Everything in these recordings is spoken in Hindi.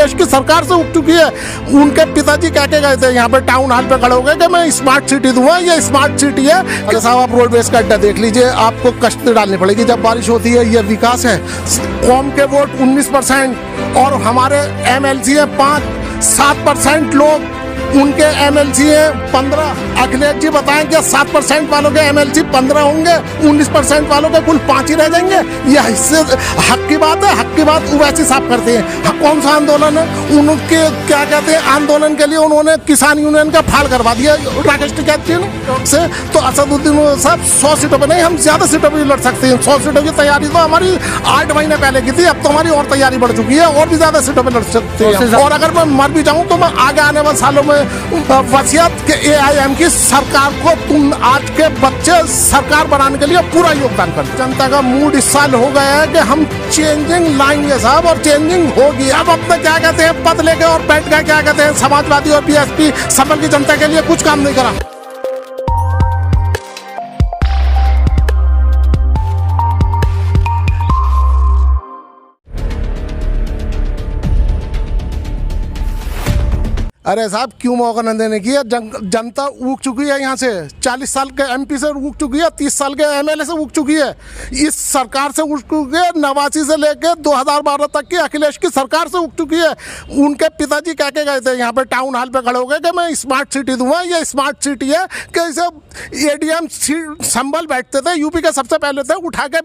अखिलेश की सरकार से उठ चुकी है। उनके पिताजी कह के गए थे यहाँ पे टाउन हॉल पे खड़े हो गए कि मैं स्मार्ट सिटी दूंगा, ये स्मार्ट सिटी है। अरे साहब आप रोडवेज का अड्डा देख लीजिए, आपको कष्ट डालनी पड़ेगी जब बारिश होती है। ये विकास है। कौम के वोट 19% और हमारे MLC है 5-7% लोग, उनके MLC है 15। अखिलेश जी बताएं कि 7% वालों के MLC 15 होंगे, 19% वालों के कुल 5 ही रह जाएंगे। यह इससे हक की बात है। हक की बात ओवैसी साहब करते हैं। कौन सा आंदोलन है? उनके क्या कहते हैं, आंदोलन के लिए उन्होंने किसान यूनियन का फाड़ करवा दिया राकेश टिकैत जी से। तो असदुद्दीन साहब 100 सीटों पर नहीं, हम ज्यादा सीटों पर लड़ सकते हैं। 100 सीटों की तैयारी तो हमारी 8 महीने पहले की थी, अब तो हमारी और तैयारी बढ़ चुकी है, और भी ज्यादा सीटों पर लड़ सकते हैं। और अगर मैं मर भी जाऊं तो मैं आगे आने वाले सालों में वसीयत के AIM की सरकार को तुम आज के बच्चे सरकार बनाने के लिए पूरा योगदान कर। जनता का मूड इस साल हो गया है कि हम चेंजिंग लाएंगे साहब, और चेंजिंग होगी। अब अपने क्या कहते हैं पद लेके और बैठ गए, क्या कहते हैं समाजवादी और BSP संभल की जनता के लिए कुछ काम नहीं करा। अरे साहब क्यों मौका न देने की है? जनता उग चुकी है यहाँ से। 40 साल के MP से उग चुकी है, 30 साल के MLA से उग चुकी है, इस सरकार से उग चुकी है। 89 से लेकर 2012 तक की अखिलेश की सरकार से उग चुकी है। उनके पिताजी कह के गए थे यहाँ पे टाउन हॉल पे खड़े हो गए कि मैं स्मार्ट सिटी दूंगा, ये स्मार्ट सिटी है। कि इसे ADM संभल बैठते थे, UP के सबसे पहले थे, उठा के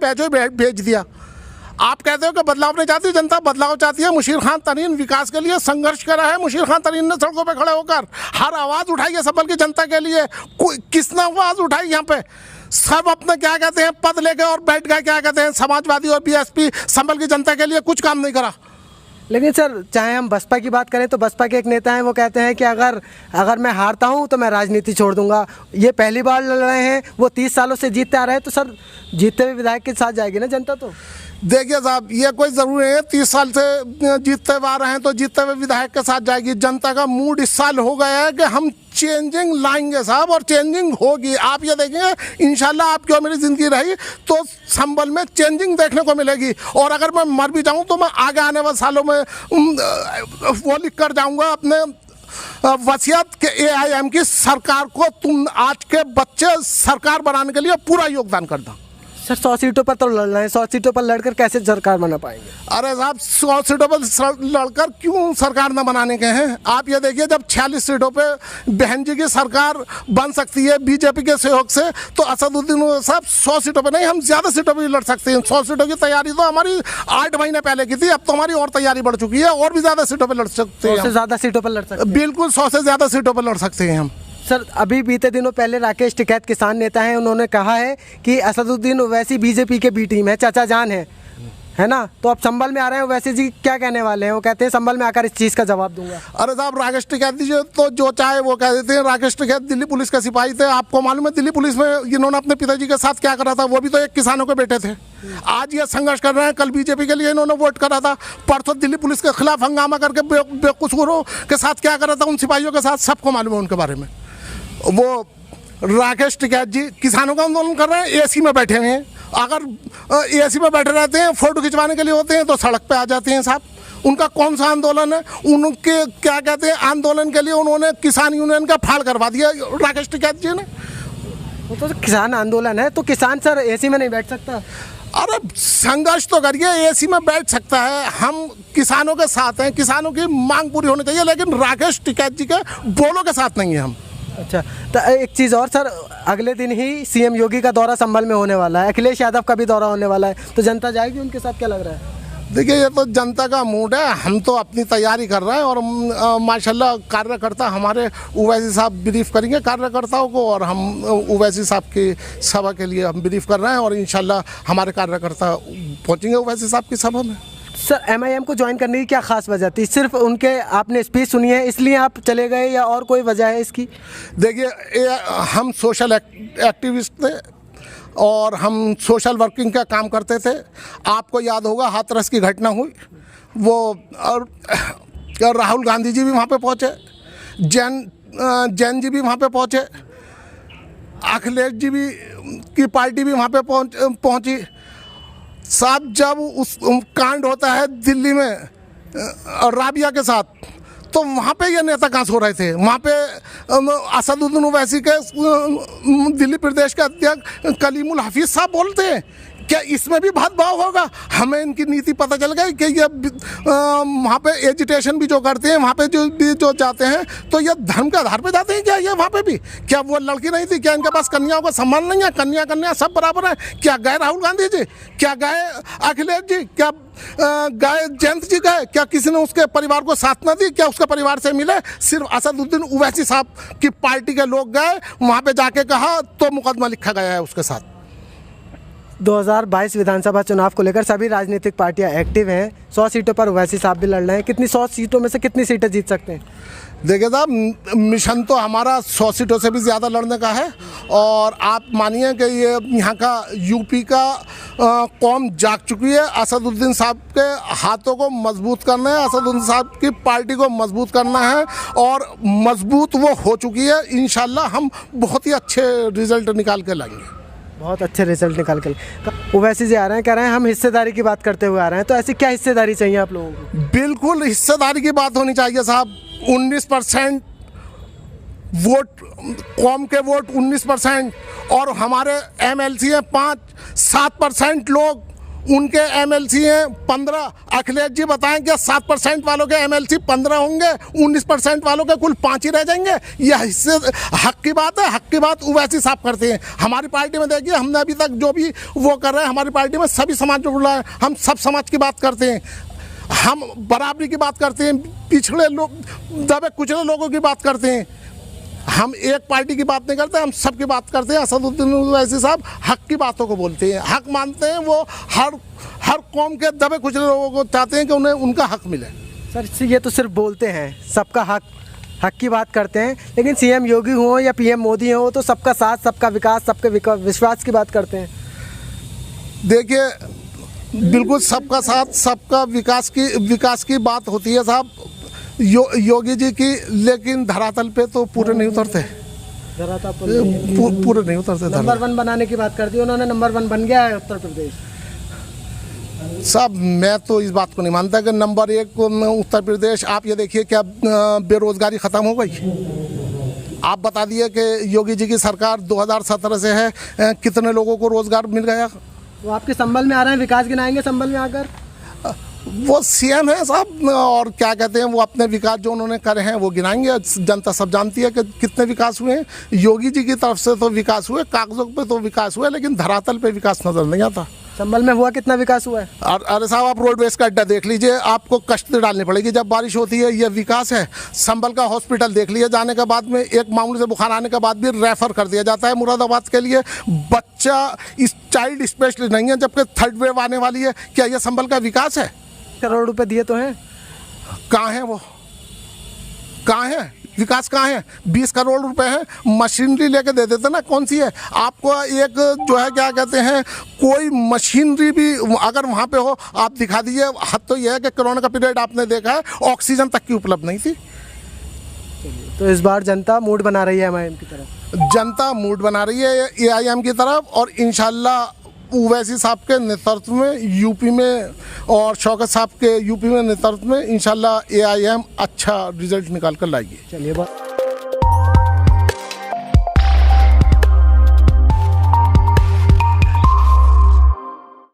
भेज दिया। आप कहते हो कि बदलाव नहीं चाहती जनता, बदलाव चाहती है। मुशीर खान तरीन विकास के लिए संघर्ष करा है। मुशीर खान तरीन ने सड़कों पे खड़े होकर हर आवाज़ उठाई है संभल की जनता के लिए। किसने आवाज़ उठाई यहाँ पे? सब अपने क्या कहते हैं पद लेके और बैठ गए, क्या कहते हैं समाजवादी और BSP संभल की जनता के लिए कुछ काम नहीं करा। लेकिन सर चाहे हम बसपा की बात करें तो बसपा के एक नेता हैं, वो कहते हैं कि अगर मैं हारता हूं तो मैं राजनीति छोड़ दूंगा। ये पहली बार लड़ रहे हैं, वो 30 सालों से जीतते आ रहे हैं, तो सर जीतते हुए विधायक के साथ जाएगी ना जनता? तो देखिए साहब ये कोई ज़रूरी है 30 साल से जीतते आ रहे हैं तो जीतते हुए विधायक के साथ जाएगी। जनता का मूड इस साल हो गया है कि हम चेंजिंग लाएंगे साहब, और चेंजिंग होगी। आप ये देखेंगे इंशाल्लाह, आपकी और मेरी ज़िंदगी रही तो संभल में चेंजिंग देखने को मिलेगी। और अगर मैं मर भी जाऊं तो मैं आगे आने वाले सालों में वो लिख कर जाऊँगा अपने वसीयत के AIM की सरकार को तुम आज के बच्चे सरकार बनाने के लिए पूरा योगदान करना। सर 100 सीटों पर तो लड़ रहे हैं, 100 सीटों पर लड़कर कैसे सरकार बना पाएंगे? अरे साहब 100 सीटों पर लड़कर क्यों सरकार न बनाने के हैं? आप ये देखिए जब 46 सीटों पे बहन जी की सरकार बन सकती है BJP के सहयोग से, तो असदुद्दीन साहब 100 सीटों पर नहीं, हम ज्यादा सीटों पर लड़ सकते हैं। 100 सीटों की तैयारी तो हमारी 8 महीने पहले की थी, अब तो हमारी और तैयारी बढ़ चुकी है, और भी ज्यादा सीटों पर लड़ सकते हैं। 100 से ज्यादा सीटों पर लड़ सकते हैं? बिल्कुल 100 से ज्यादा सीटों पर लड़ सकते हैं हम। सर अभी बीते दिनों पहले राकेश टिकैत किसान नेता हैं, उन्होंने कहा है कि असदुद्दीन ओवैसी BJP के B टीम है, चाचा जान है ना? तो अब संभल में आ रहे हैं, ओवैसी जी क्या कहने वाले हैं? वो कहते हैं संभल में आकर इस चीज़ का जवाब दूंगा। अरे साहब राकेश टिकैत जी तो जो चाहे वो कह देते हैं। राकेश टिकैत दिल्ली पुलिस के सिपाही थे। आपको मालूम है दिल्ली पुलिस में इन्होंने अपने पिताजी के साथ क्या करा था? वो भी तो एक किसानों के बेटे थे। आज ये संघर्ष कर रहे हैं, कल BJP के लिए इन्होंने वोट करा था, परसों दिल्ली पुलिस के खिलाफ हंगामा करके बेकसूरों के साथ क्या करा था, उन सिपाहियों के साथ सबको मालूम है उनके बारे में। वो राकेश टिकैत जी किसानों का आंदोलन कर रहे हैं, AC में बैठे हुए हैं। अगर AC में बैठे रहते हैं, फोटो खिंचवाने के लिए होते हैं तो सड़क पे आ जाते हैं साहब। उनका कौन सा आंदोलन है? उनके क्या कहते हैं आंदोलन के लिए उन्होंने किसान यूनियन का फाड़ करवा दिया राकेश टिकैत जी ने। वो तो किसान आंदोलन है, तो किसान सर AC में नहीं बैठ सकता? अरे संघर्ष तो करिए, AC में बैठ सकता है। हम किसानों के साथ हैं, किसानों की मांग पूरी होनी चाहिए, लेकिन राकेश टिकैत जी के बोलों के साथ नहीं है हम। अच्छा, तो एक चीज़ और सर, अगले दिन ही CM योगी का दौरा संभल में होने वाला है, अखिलेश यादव का भी दौरा होने वाला है, तो जनता जाएगी उनके साथ? क्या लग रहा है? देखिए ये तो जनता का मूड है, हम तो अपनी तैयारी कर रहे हैं। और माशाल्लाह कार्यकर्ता हमारे ओवैसी साहब ब्रीफ करेंगे कार्यकर्ताओं को, और हम ओवैसी साहब की सभा के लिए हम ब्रीफ कर रहे हैं, और इंशाल्लाह हमारे कार्यकर्ता पहुंचेंगे ओवैसी साहब की सभा में। सर MIM को ज्वाइन करने की क्या खास वजह थी? सिर्फ उनके आपने स्पीच सुनी है इसलिए आप चले गए, या और कोई वजह है इसकी? देखिए हम सोशल एक्टिविस्ट थे और हम सोशल वर्किंग का काम करते थे। आपको याद होगा हाथरस की घटना हुई, वो और राहुल गांधी जी भी वहाँ पे पहुँचे, जैन जी भी वहाँ पे पहुँचे, अखिलेश जी भी की पार्टी भी वहाँ पे पहुँची। साहब जब उस कांड होता है दिल्ली में, राबिया के साथ, तो वहाँ पे ये नेता कहाँ सो रहे थे? वहाँ पे असदुद्दीन ओवैसी के दिल्ली प्रदेश के अध्यक्ष कलीमुल हफीज साहब बोलते हैं। क्या इसमें भी भेदभाव होगा? हमें इनकी नीति पता चल गई कि ये वहाँ पे एजिटेशन भी जो करते हैं, वहाँ पे जो जाते हैं तो ये धर्म के आधार पे जाते हैं क्या? ये वहाँ पे भी क्या वो लड़की नहीं थी? क्या इनके पास कन्याओं का सम्मान नहीं है? कन्या सब बराबर है। क्या गए राहुल गांधी जी? क्या गए अखिलेश जी? क्या गए जयंत जी गए? क्या किसी ने उसके परिवार को साथ न दी? क्या उसके परिवार से मिले? सिर्फ असदुद्दीन ओवैसी साहब की पार्टी के लोग गए, वहाँ पे जाके कहा तो मुकदमा लिखा गया है उसके साथ। 2022 विधानसभा चुनाव को लेकर सभी राजनीतिक पार्टियां एक्टिव हैं। 100 सीटों पर ओवैसी साहब भी लड़ रहे हैं। कितनी 100 सीटों में से कितनी सीटें जीत सकते हैं? देखिए साहब, मिशन तो हमारा 100 सीटों से भी ज़्यादा लड़ने का है। और आप मानिए कि ये यहाँ का यूपी का कौम जाग चुकी है। असदुद्दीन साहब के हाथों को मजबूत करना है, असदुद्दीन साहब की पार्टी को मजबूत करना है, और मजबूत वो हो चुकी है। इंशाल्लाह हम बहुत ही अच्छे रिजल्ट निकाल के लाएंगे। बहुत अच्छे रिजल्ट निकाल के। ओवैसी जी आ रहे हैं, कह रहे हैं हम हिस्सेदारी की बात करते हुए आ रहे हैं, तो ऐसी क्या हिस्सेदारी चाहिए आप लोगों को? बिल्कुल हिस्सेदारी की बात होनी चाहिए साहब। 19% वोट, कौम के वोट 19%, और हमारे एमएलसी हैं 5-7% लोग, उनके एमएलसी हैं 15। अखिलेश जी बताएं कि 7% वालों के एमएलसी 15 होंगे, 19% वालों के कुल 5 ही रह जाएंगे? यह हिस्से हक की बात है। हक की बात ओवैसी साहब करते हैं। हमारी पार्टी में देखिए, हमने अभी तक जो भी वो कर रहे हैं, हमारी पार्टी में सभी समाज जुड़ रहा है। हम सब समाज की बात करते हैं, हम बराबरी की बात करते हैं, पिछड़े लोग, दबे कुचले लोगों की बात करते हैं। हम एक पार्टी की बात नहीं करते, हम सब की बात करते हैं। असदुद्दीन ओवैसी साहब हक की बातों को बोलते हैं, हक मानते हैं। वो हर कौम के दबे कुचले लोगों को चाहते हैं कि उन्हें उनका हक मिले। सर ये तो सिर्फ बोलते हैं, सबका हक की बात करते हैं, लेकिन सीएम योगी हो या पीएम मोदी हो तो सबका साथ, सबका विकास, सबके विश्वास की बात करते हैं। देखिए, बिल्कुल सबका साथ, सबका विकास की बात होती है साहब योगी जी की, लेकिन धरातल पे तो पूरे नहीं उतरते। पूरे नहीं उतरते। नंबर 1 बनाने की बात कर दी उन्होंने, नंबर 1 बन गया है उत्तर प्रदेश। साहब मैं तो इस बात को नहीं मानता कि नंबर 1 उत्तर प्रदेश। आप ये देखिए, क्या बेरोजगारी ख़त्म हो गई? आप बता दिए कि योगी जी की सरकार 2017 से है, कितने लोगों को रोजगार मिल गया? वो आपके संबल में आ रहे हैं, विकास गिनाएंगे संबल में आकर? वो सीएम है साहब, और क्या कहते हैं, वो अपने विकास जो उन्होंने करे हैं वो गिनाएंगे। जनता सब जानती है कि कितने विकास हुए हैं। योगी जी की तरफ से तो विकास हुए, कागजों पे तो विकास हुए, लेकिन धरातल पे विकास नजर नहीं आता। संबल में हुआ कितना विकास हुआ है? अरे साहब, आप रोडवेज का अड्डा देख लीजिए, आपको कश्ती डालनी पड़ेगी जब बारिश होती है। ये विकास है। संबल का हॉस्पिटल देख लीजिए, जाने के बाद में एक मामूली से बुखार आने के बाद भी रेफर कर दिया जाता है मुरादाबाद के लिए। बच्चा इस चाइल्ड स्पेशलिस्ट नहीं है, जबकि 3rd वेव आने वाली है। क्या ये संबल का विकास है? करोड़ रुपए दिए तो हैं, कहाँ है वो? कहाँ है विकास? कहाँ है? 20 करोड़ रुपए हैं, मशीनरी लेके दे देते ना। कौन सी है? आपको एक जो है क्या कहते हैं, कोई मशीनरी भी अगर वहाँ पे हो, आप दिखा दीजिए। हद तो यह है कि कोरोना का पीरियड आपने देखा है, ऑक्सीजन तक की उपलब्ध नहीं थी। तो इस बार जनता मूड बना रही है एमआईएम की तरफ। जनता मूड बना रही है एआईएम की तरफ, और इंशाल्लाह ओवैसी साहब के नेतृत्व में यूपी में, और शौकत साहब के यूपी में नेतृत्व में, इंशाल्लाह एआईएम अच्छा रिजल्ट निकाल कर लाएगी। चलिए।